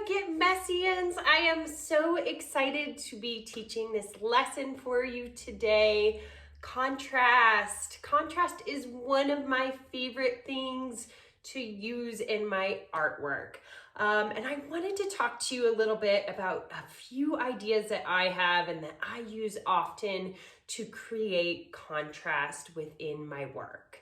Get Messians. I am so excited to be teaching this lesson for you today. Contrast. Contrast is one of my favorite things to use in my artwork. And I wanted to talk to you a little bit about a few ideas that I have and that I use often to create contrast within my work.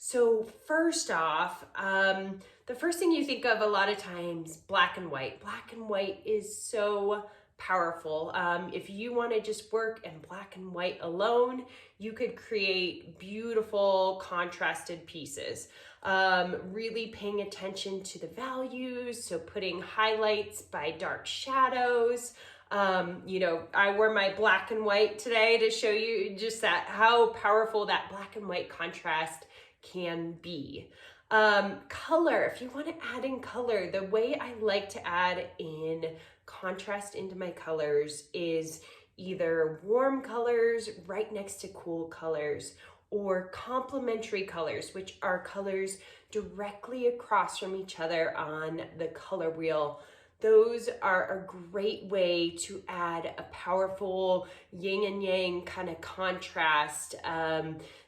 So first off, the first thing you think of a lot of times, black and white. Black and white is so powerful. If you want to just work in black and white alone, you could create beautiful contrasted pieces. Really paying attention to the values, so putting highlights by dark shadows. I wore my black and white today to show you just that how powerful that black and white contrast can be. Color, if you want to add in color, the way I like to add in contrast into my colors is either warm colors right next to cool colors or complementary colors, which are colors directly across from each other on the color wheel. Those are a great way to add a powerful yin and yang kind of contrast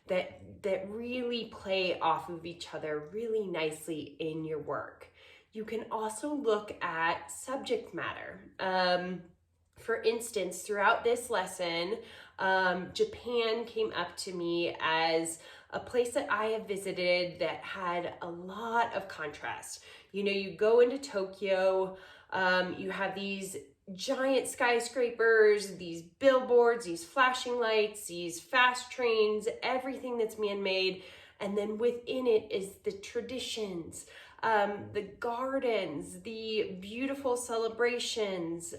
that really play off of each other really nicely in your work. You can also look at subject matter. For instance, throughout this lesson, Japan came up to me as a place that I have visited that had a lot of contrast. You go into Tokyo, you have these giant skyscrapers, these billboards, these flashing lights, these fast trains, everything that's man-made. And then within it is the traditions, the gardens, the beautiful celebrations.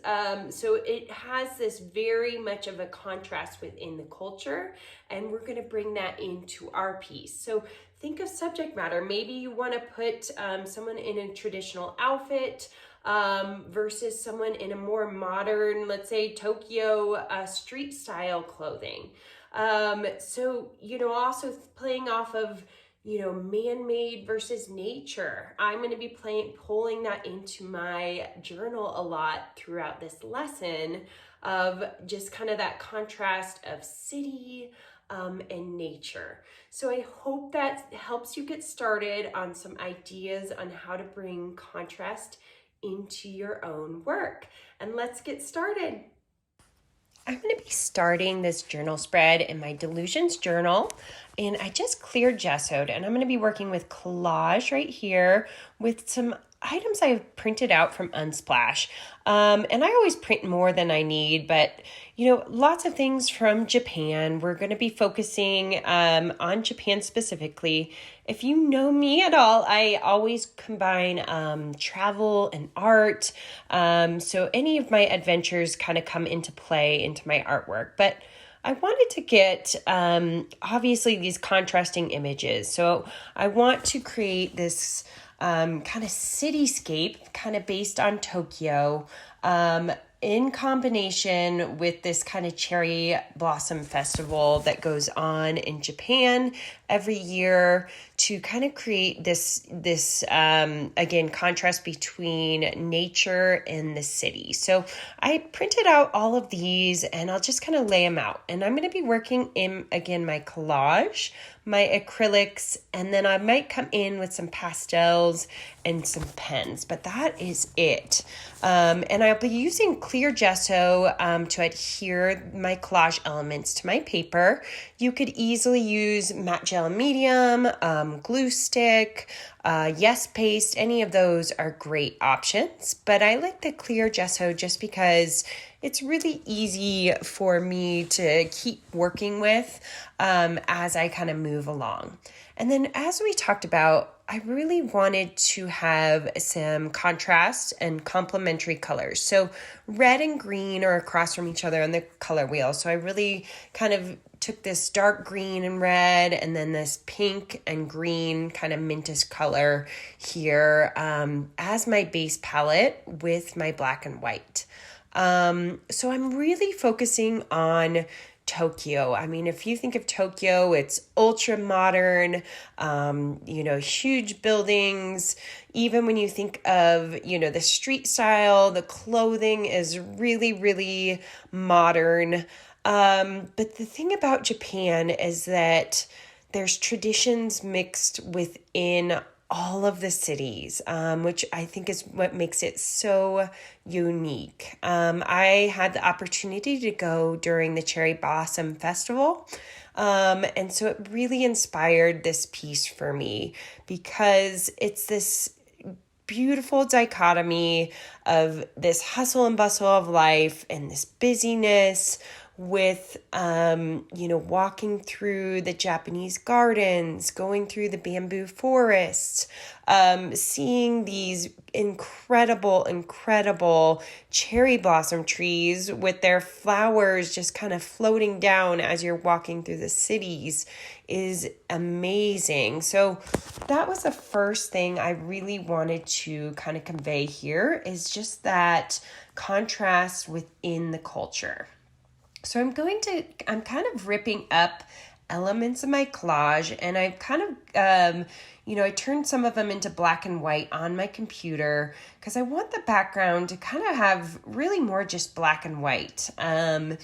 So it has this very much of a contrast within the culture, and we're going to bring that into our piece. So think of subject matter. Maybe you want to put someone in a traditional outfit versus someone in a more modern, let's say Tokyo street style clothing. Also playing off of, man-made versus nature. I'm going to be pulling that into my journal a lot throughout this lesson of just kind of that contrast of city and nature. So I hope that helps you get started on some ideas on how to bring contrast into your own work. And let's get started. I'm going to be starting this journal spread in my Delusions journal, and I just clear gessoed, and I'm going to be working with collage right here with some items I've printed out from Unsplash. And I always print more than I need, but lots of things from Japan. We're going to be focusing on Japan specifically. If you know me at all, I always combine travel and art. So any of my adventures kind of come into play into my artwork. But I wanted to get, obviously, these contrasting images. So I want to create this kind of cityscape, kind of based on Tokyo, in combination with this kind of cherry blossom festival that goes on in Japan every year to kind of create this again, contrast between nature and the city. So I printed out all of these and I'll just kind of lay them out. And I'm going to be working in, again, my collage, my acrylics, and then I might come in with some pastels and some pens, but that is it. And I'll be using clear gesso to adhere my collage elements to my paper. You could easily use matte gel medium, glue stick, yes paste. Any of those are great options, but I like the clear gesso just because it's really easy for me to keep working with as I kind of move along. And then as we talked about, I really wanted to have some contrast and complementary colors. So red and green are across from each other on the color wheel. So I really kind of took this dark green and red and then this pink and green kind of mintish color here as my base palette with my black and white. So I'm really focusing on Tokyo. I mean, if you think of Tokyo, it's ultra modern, huge buildings. Even when you think of, the street style, the clothing is really, really modern. But the thing about Japan is that there's traditions mixed within all of the cities, which I think is what makes it so unique. I had the opportunity to go during the Cherry Blossom Festival. And so it really inspired this piece for me because it's this beautiful dichotomy of this hustle and bustle of life and this busyness with, walking through the Japanese gardens, going through the bamboo forests, seeing these incredible cherry blossom trees with their flowers just kind of floating down as you're walking through the cities is amazing. So that was the first thing I really wanted to kind of convey here, is just that contrast within the culture. So I'm kind of ripping up elements of my collage, and I've kind of, I turned some of them into black and white on my computer because I want the background to kind of have really more just black and white. And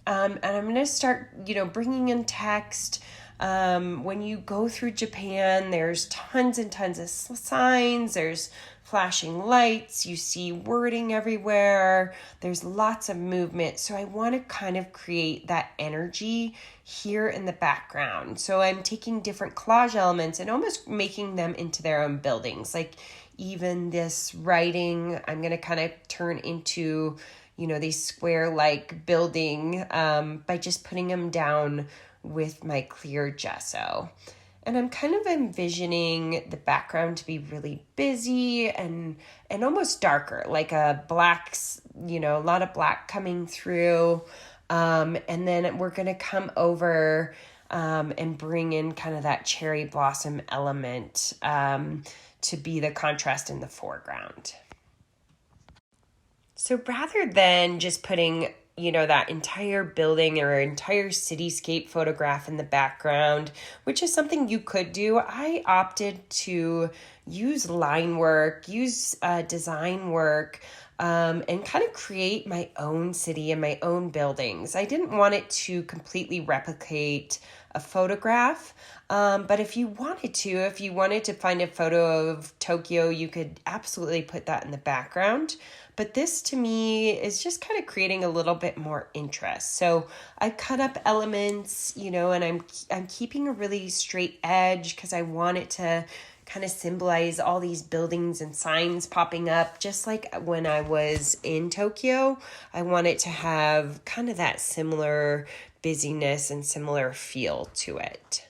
I'm going to start, bringing in text. When you go through Japan, there's tons and tons of signs, there's flashing lights, you see wording everywhere, there's lots of movement. So I want to kind of create that energy here in the background. So I'm taking different collage elements and almost making them into their own buildings. Like even this writing, I'm going to kind of turn into, these square-like building by just putting them down with my clear gesso. And I'm kind of envisioning the background to be really busy and almost darker, like a black, a lot of black coming through. And then we're going to come over and bring in kind of that cherry blossom element to be the contrast in the foreground. So rather than just putting that entire building or entire cityscape photograph in the background, which is something you could do, I opted to use line work, use design work, and kind of create my own city and my own buildings. I didn't want it to completely replicate a photograph, but if you wanted to find a photo of Tokyo, you could absolutely put that in the background. But this to me is just kind of creating a little bit more interest. So I cut up elements, and I'm keeping a really straight edge because I want it to kind of symbolize all these buildings and signs popping up. Just like when I was in Tokyo, I want it to have kind of that similar busyness and similar feel to it.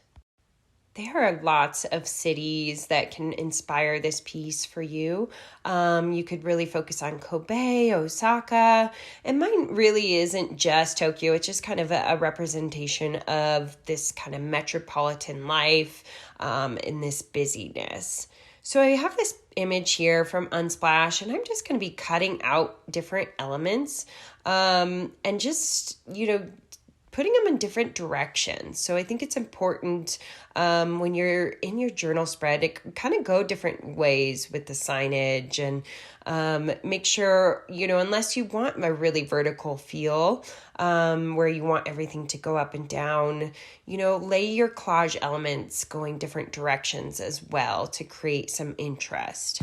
There are lots of cities that can inspire this piece for you. You could really focus on Kobe, Osaka, and mine really isn't just Tokyo. It's just kind of a representation of this kind of metropolitan life in this busyness. So I have this image here from Unsplash, and I'm just going to be cutting out different elements and just, putting them in different directions. So I think it's important when you're in your journal spread to kind of go different ways with the signage and make sure, unless you want a really vertical feel where you want everything to go up and down, lay your collage elements going different directions as well to create some interest.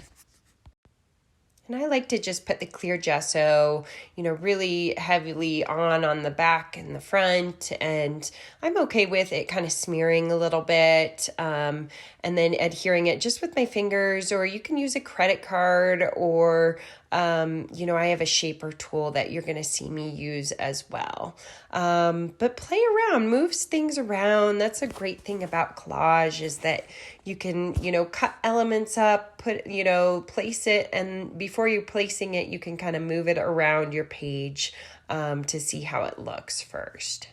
And I like to just put the clear gesso, really heavily on the back and the front. And I'm okay with it kind of smearing a little bit and then adhering it just with my fingers, or you can use a credit card or, I have a shaper tool that you're going to see me use as well. But play around, moves things around. That's a great thing about collage is that you can, cut elements up, place it, and before you're placing it, you can kind of move it around your page to see how it looks first.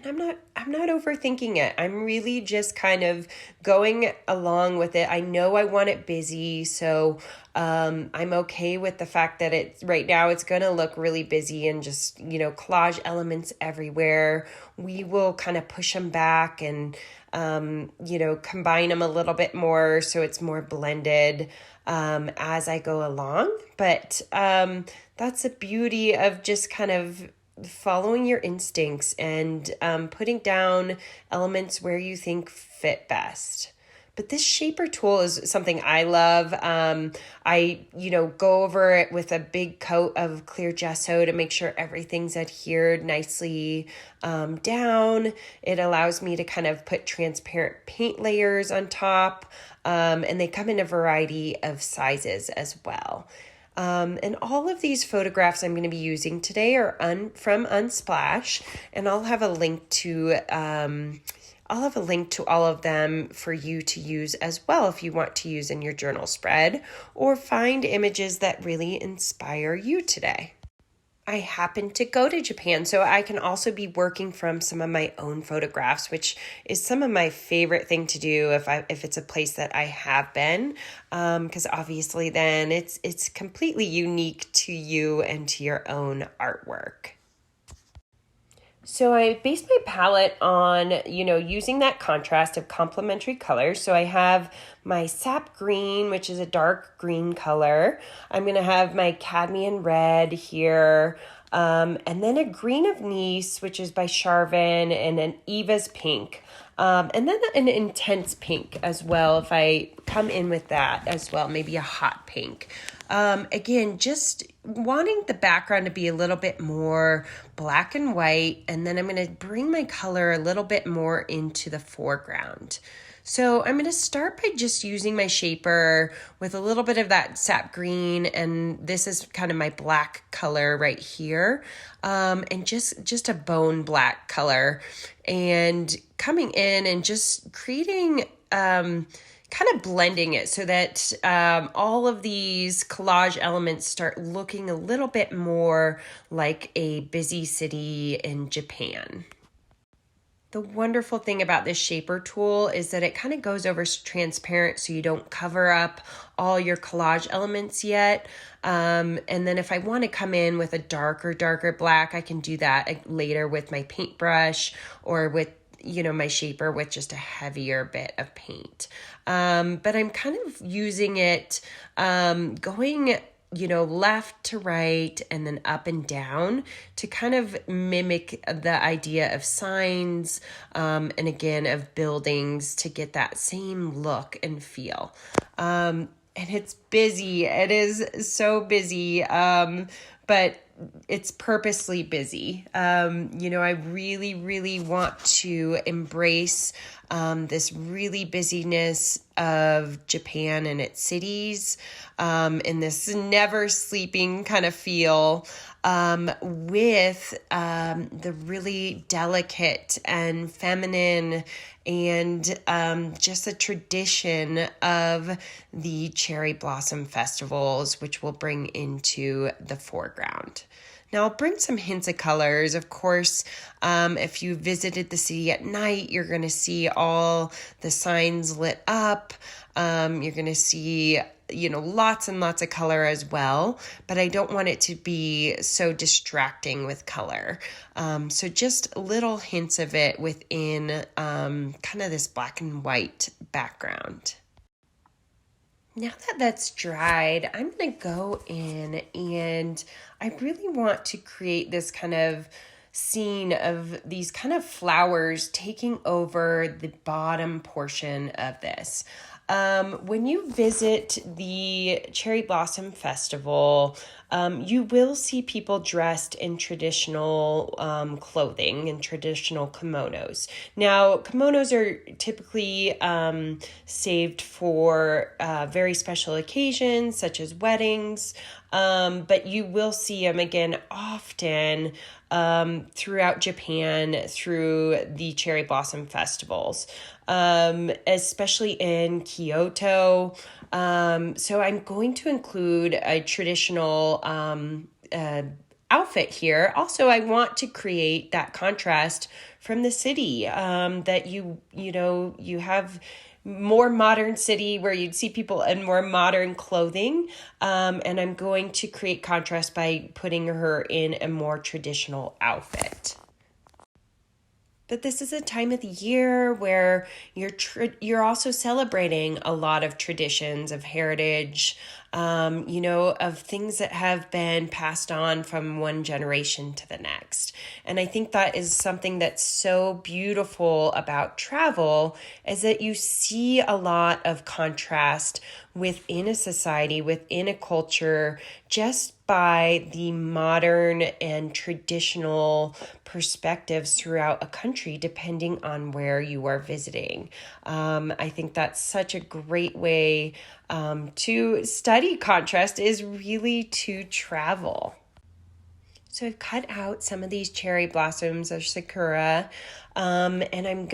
And I'm not overthinking it. I'm really just kind of going along with it. I know I want it busy, so I'm okay with the fact that it's right now it's going to look really busy and just, collage elements everywhere. We will kind of push them back and combine them a little bit more so it's more blended as I go along. But that's the beauty of just kind of following your instincts and putting down elements where you think fit best. But this shaper tool is something I love. I go over it with a big coat of clear gesso to make sure everything's adhered nicely down. It allows me to kind of put transparent paint layers on top, and they come in a variety of sizes as well. And all of these photographs I'm going to be using today are from Unsplash, and I'll have a link to all of them for you to use as well if you want to use in your journal spread or find images that really inspire you today. I happen to go to Japan, so I can also be working from some of my own photographs, which is some of my favorite thing to do if it's a place that I have been, because obviously then it's completely unique to you and to your own artwork. So I based my palette on, using that contrast of complementary colors. So I have my sap green, which is a dark green color. I'm going to have my cadmium red here. And then a green of Nice, which is by Charvin, and an Eva's pink. And then an intense pink as well, if I come in with that as well, maybe a hot pink. Again, just wanting the background to be a little bit more black and white, and then I'm going to bring my color a little bit more into the foreground. So I'm going to start by just using my shaper with a little bit of that sap green, and this is kind of my black color right here, and just a bone black color, and coming in and just creating kind of blending it so that all of these collage elements start looking a little bit more like a busy city in Japan. The wonderful thing about this shaper tool is that it kind of goes over transparent so you don't cover up all your collage elements yet. And then if I want to come in with a darker black, I can do that later with my paintbrush or with my shaper with just a heavier bit of paint. But I'm kind of using it going left to right and then up and down to kind of mimic the idea of signs and again of buildings to get that same look and feel. And it's busy. It is so busy. But it's purposely busy. I really, really want to embrace this really busyness of Japan and its cities, and this never sleeping kind of feel, with the really delicate and feminine and just a tradition of the cherry blossom festivals, which we'll bring into the foreground. Now, I'll bring some hints of colors. Of course, if you visited the city at night, you're going to see all the signs lit up. You're going to see, lots and lots of color as well, but I don't want it to be so distracting with color. So just little hints of it within kind of this black and white background. Now that that's dried, I'm going to go in and I really want to create this kind of scene of these kind of flowers taking over the bottom portion of this. When you visit the Cherry Blossom Festival, you will see people dressed in traditional clothing and traditional kimonos. Now, kimonos are typically saved for very special occasions, such as weddings, but you will see them again often throughout Japan through the cherry blossom festivals, especially in Kyoto. So I'm going to include a traditional outfit here. Also, I want to create that contrast from the city, that you have more modern city where you'd see people in more modern clothing. And I'm going to create contrast by putting her in a more traditional outfit. But this is a time of the year where you're also celebrating a lot of traditions of heritage, of things that have been passed on from one generation to the next. And I think that is something that's so beautiful about travel, is that you see a lot of contrast within a society, within a culture, just by the modern and traditional perspectives throughout a country, depending on where you are visiting. I think that's such a great way to study contrast, is really to travel. So I've cut out some of these cherry blossoms of sakura, and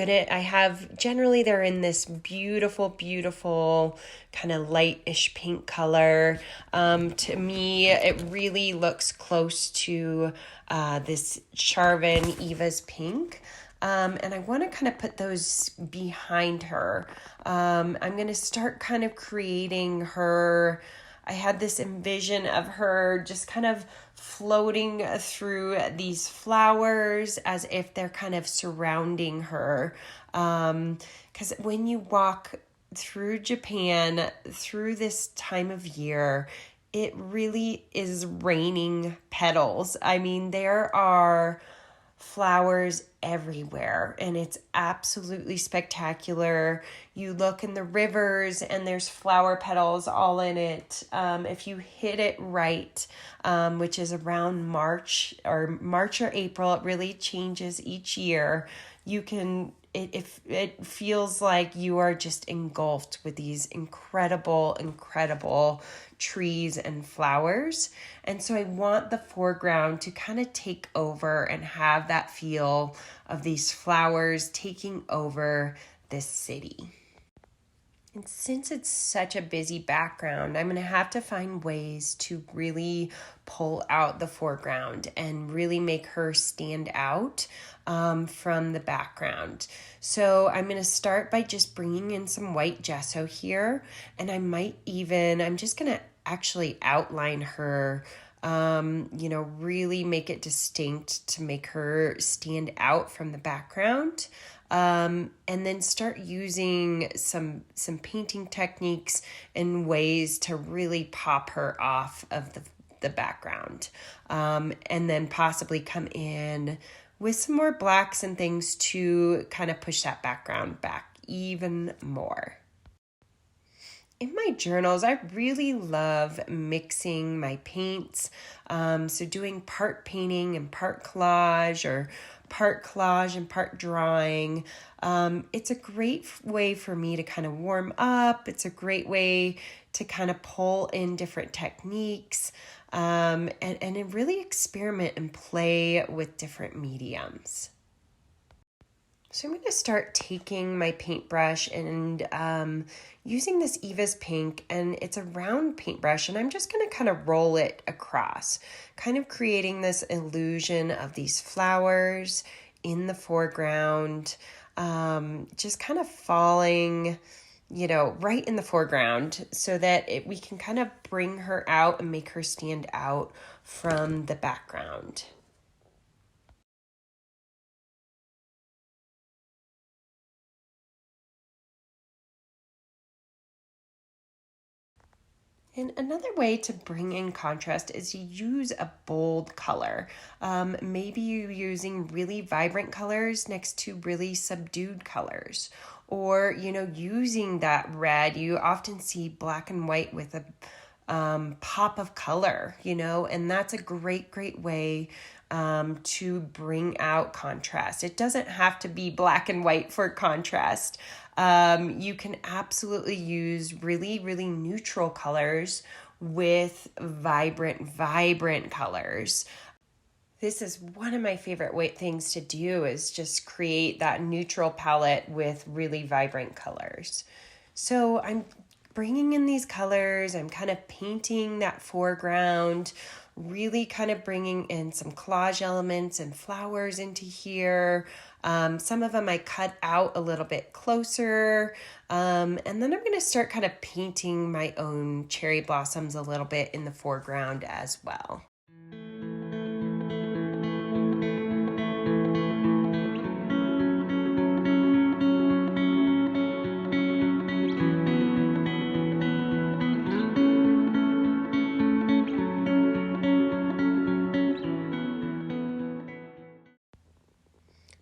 generally they're in this beautiful, beautiful kind of lightish pink color. To me, it really looks close to this Charvin Eva's pink. And I want to kind of put those behind her. I'm going to start kind of creating her. I had this envision of her just kind of floating through these flowers as if they're kind of surrounding her. Because when you walk through Japan, through this time of year, it really is raining petals. I mean, there are flowers everywhere, and it's absolutely spectacular. You look in the rivers and there's flower petals all in it. If you hit it right, which is around March or April, it really changes each year. It feels like you are just engulfed with these incredible trees and flowers. And so I want the foreground to kind of take over and have that feel of these flowers taking over this city. And since it's such a busy background, I'm going to have to find ways to really pull out the foreground and really make her stand out from the background. So I'm going to start by just bringing in some white gesso here. And I'm just going to actually outline her, really make it distinct to make her stand out from the background. And then start using some painting techniques and ways to really pop her off of the background. And then possibly come in with some more blacks and things to kind of push that background back even more. In my journals, I really love mixing my paints. So doing part painting and part collage, or part collage and part drawing. It's a great way for me to kind of warm up. It's a great way to kind of pull in different techniques, and really experiment and play with different mediums. So I'm going to start taking my paintbrush and using this Eva's pink, and it's a round paintbrush, and I'm just going to kind of roll it across, kind of creating this illusion of these flowers in the foreground, just kind of falling, right in the foreground, so that we can kind of bring her out and make her stand out from the background. And another way to bring in contrast is to use a bold color. Maybe you're using really vibrant colors next to really subdued colors. Or, using that red. You often see black and white with a pop of color, and that's a great way to bring out contrast. It doesn't have to be black and white for contrast. You can absolutely use really neutral colors with vibrant colors. This is one of my favorite things to do, is just create that neutral palette with really vibrant colors. So I'm bringing in these colors. I'm kind of painting that foreground really kind of bringing in some collage elements and flowers into here. Some of them I cut out a little bit closer. And then I'm going to start kind of painting my own cherry blossoms a little bit in the foreground as well.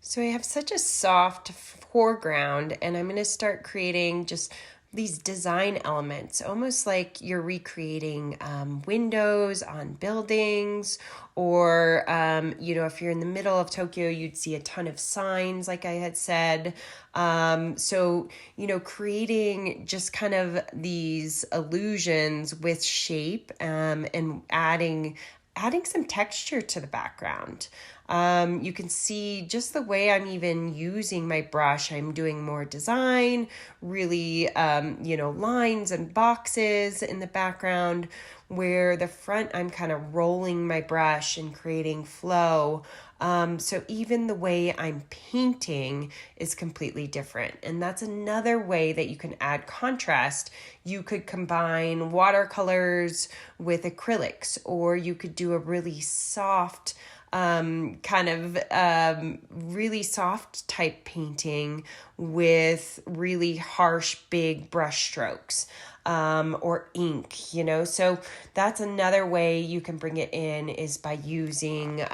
So I have such a soft foreground, and I'm going to start creating just these design elements, almost like you're recreating windows on buildings, or, if you're in the middle of Tokyo, you'd see a ton of signs, like I had said. So, creating just kind of these illusions with shape and adding some texture to the background. You can see just the way I'm even using my brush. I'm doing more design, really, lines and boxes in the background, where the front I'm kind of rolling my brush and creating flow. So even the way I'm painting is completely different. And that's another way that you can add contrast. You could combine watercolors with acrylics, or you could do a really soft, really soft type painting with really harsh, big brush strokes, or ink, So that's another way you can bring it in, is by using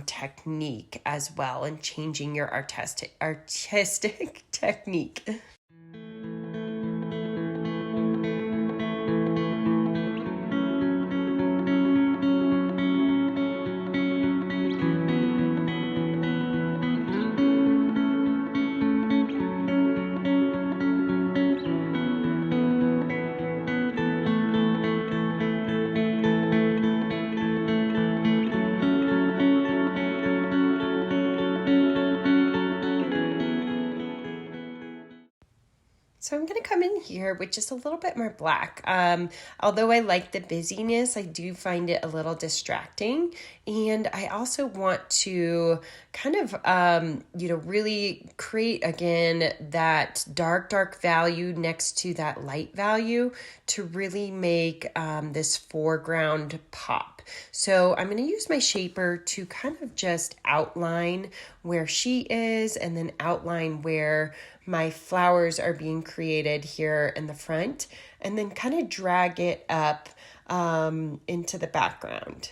technique as well, and changing your artistic technique. So I'm going to come in here with just a little bit more black. Although I like the busyness, I do find it a little distracting. And I also want to kind of, really create, again, that dark value next to that light value to really make this foreground pop. So I'm going to use my shaper to kind of just outline where she is, and then outline where my flowers are being created here in the front, and then kind of drag it up into the background.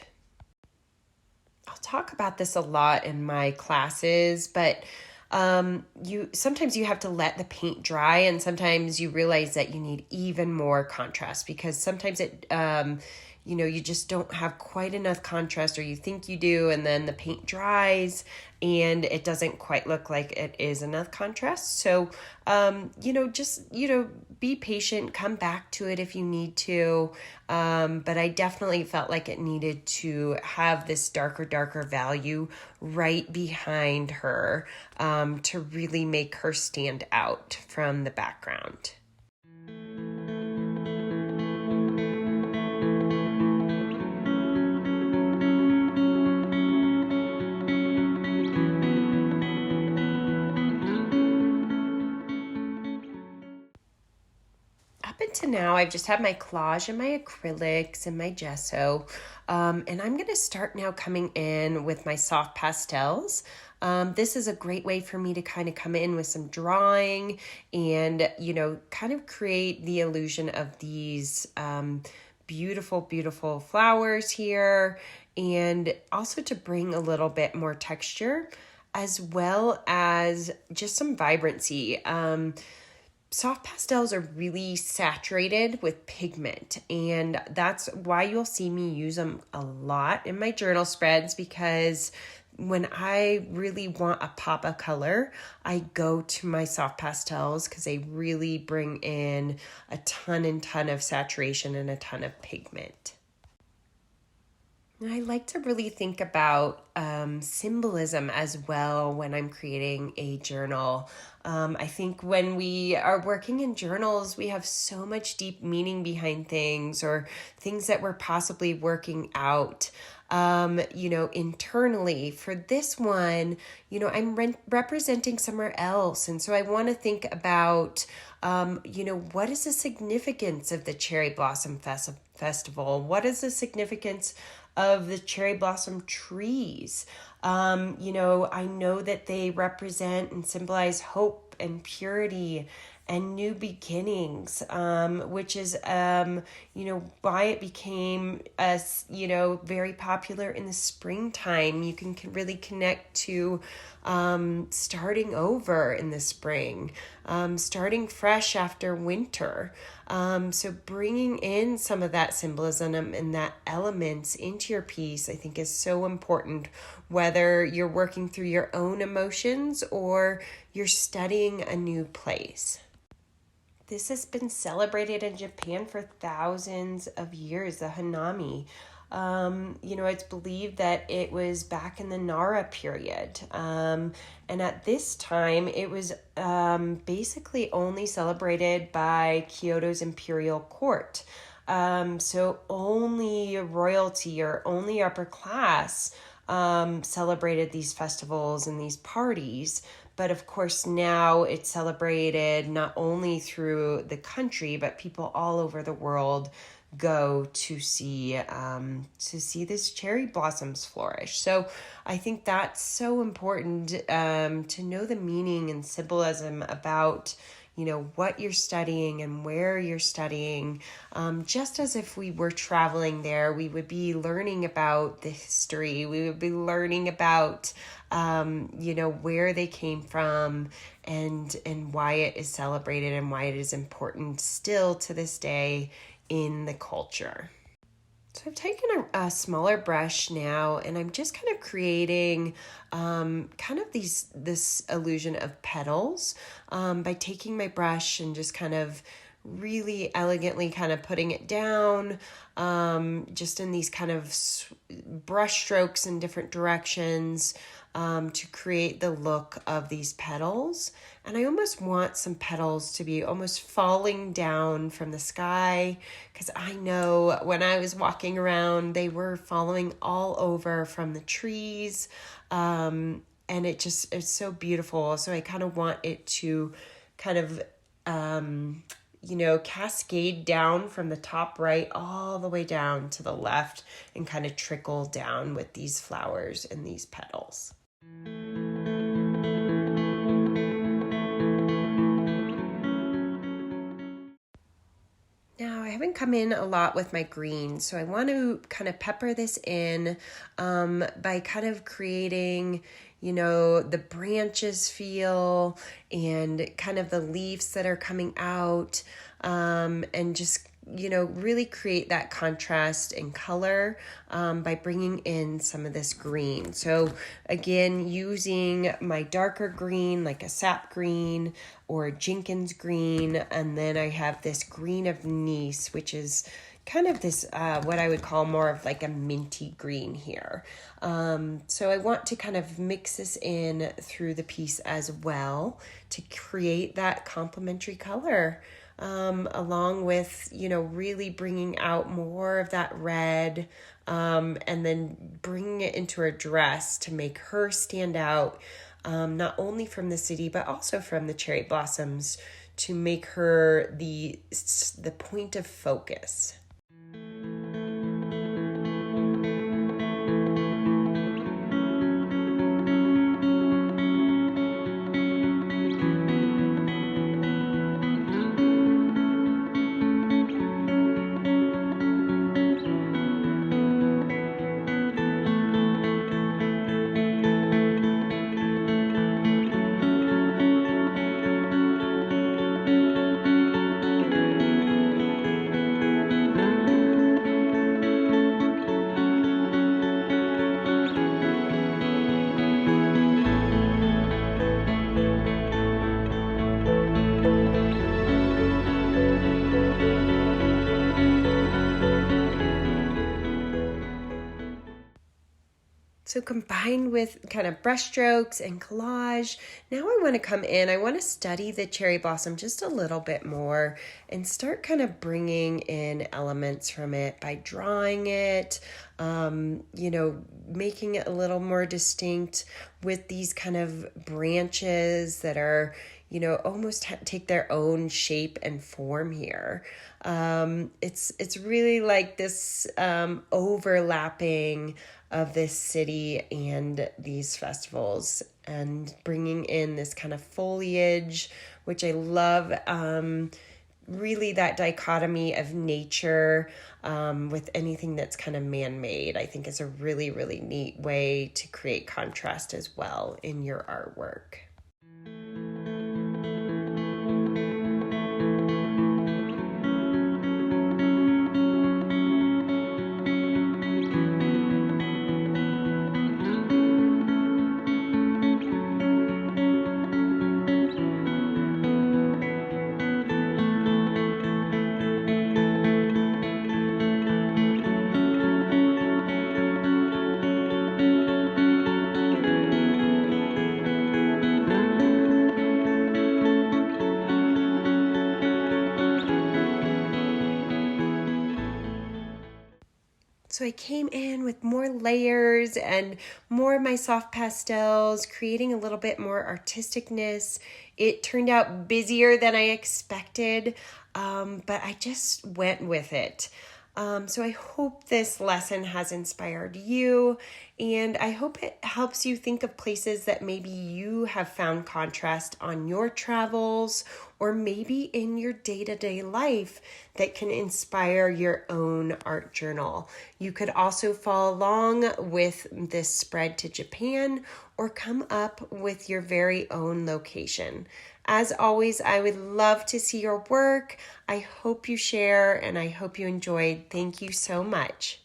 I'll talk about this a lot in my classes, but sometimes you have to let the paint dry, and sometimes you realize that you need even more contrast, because sometimes it you just don't have quite enough contrast, or you think you do, and then the paint dries and it doesn't quite look like it is enough contrast. So, be patient, come back to it if you need to. But I definitely felt like it needed to have this darker value right behind her to really make her stand out from the background. To now, I've just had my collage and my acrylics and my gesso, and I'm going to start now coming in with my soft pastels. This is a great way for me to kind of come in with some drawing and, kind of create the illusion of these beautiful flowers here, and also to bring a little bit more texture, as well as just some vibrancy. Soft pastels are really saturated with pigment, and that's why you'll see me use them a lot in my journal spreads, because when I really want a pop of color, I go to my soft pastels, because they really bring in a ton of saturation and a ton of pigment. And I like to really think about symbolism as well when I'm creating a journal. I think when we are working in journals, we have so much deep meaning behind things, or things that we're possibly working out. internally. For this one, I'm representing somewhere else. And so I want to think about, what is the significance of the Cherry Blossom Festival? What is the significance of the cherry blossom trees? I know that they represent and symbolize hope and purity and new beginnings, which is, why it became, very popular in the springtime. You can really connect to starting over in the spring, starting fresh after winter. So bringing in some of that symbolism and that elements into your piece, I think, is so important, whether you're working through your own emotions or you're studying a new place. This has been celebrated in Japan for thousands of years, the Hanami. It's believed that it was back in the Nara period. And at this time, it was basically only celebrated by Kyoto's imperial court. So only royalty or only upper class celebrated these festivals and these parties. But of course, now it's celebrated not only through the country, but people all over the world go to see this cherry blossoms flourish. So I think that's so important to know the meaning and symbolism about what you're studying and where you're studying. Just as if we were traveling there, we would be learning about the history. We would be learning about, where they came from and why it is celebrated and why it is important still to this day in the culture. So I've taken a smaller brush now, and I'm just kind of creating this illusion of petals by taking my brush and just kind of really elegantly kind of putting it down just in these kind of brush strokes in different directions to create the look of these petals. And I almost want some petals to be almost falling down from the sky, because I know when I was walking around, they were falling all over from the trees. And it's so beautiful. So I kind of want it to kind of, cascade down from the top right all the way down to the left and kind of trickle down with these flowers and these petals. Now, I haven't come in a lot with my green, so I want to kind of pepper this in by kind of creating, the branches feel and kind of the leaves that are coming out, and just really create that contrast in color by bringing in some of this green. So again, using my darker green, like a sap green or a Jenkins green, and then I have this green of Nice, which is kind of this, what I would call more of like a minty green here. So I want to kind of mix this in through the piece as well to create that complementary color. Along with, really bringing out more of that red, and then bringing it into her dress to make her stand out, not only from the city, but also from the cherry blossoms, to make her the point of focus. So combined with kind of brushstrokes and collage, now I want to come in, I want to study the cherry blossom just a little bit more and start kind of bringing in elements from it by drawing it, making it a little more distinct with these kind of branches that are, almost take their own shape and form here. It's really like this overlapping of this city and these festivals, and bringing in this kind of foliage, which I love. Really that dichotomy of nature with anything that's kind of man-made, I think is a really, really neat way to create contrast as well in your artwork. So I came in with more layers and more of my soft pastels, creating a little bit more artisticness. It turned out busier than I expected, but I just went with it. So I hope this lesson has inspired you, and I hope it helps you think of places that maybe you have found contrast on your travels, or maybe in your day-to-day life that can inspire your own art journal. You could also follow along with this spread to Japan, or come up with your very own location. As always, I would love to see your work. I hope you share, and I hope you enjoyed. Thank you so much.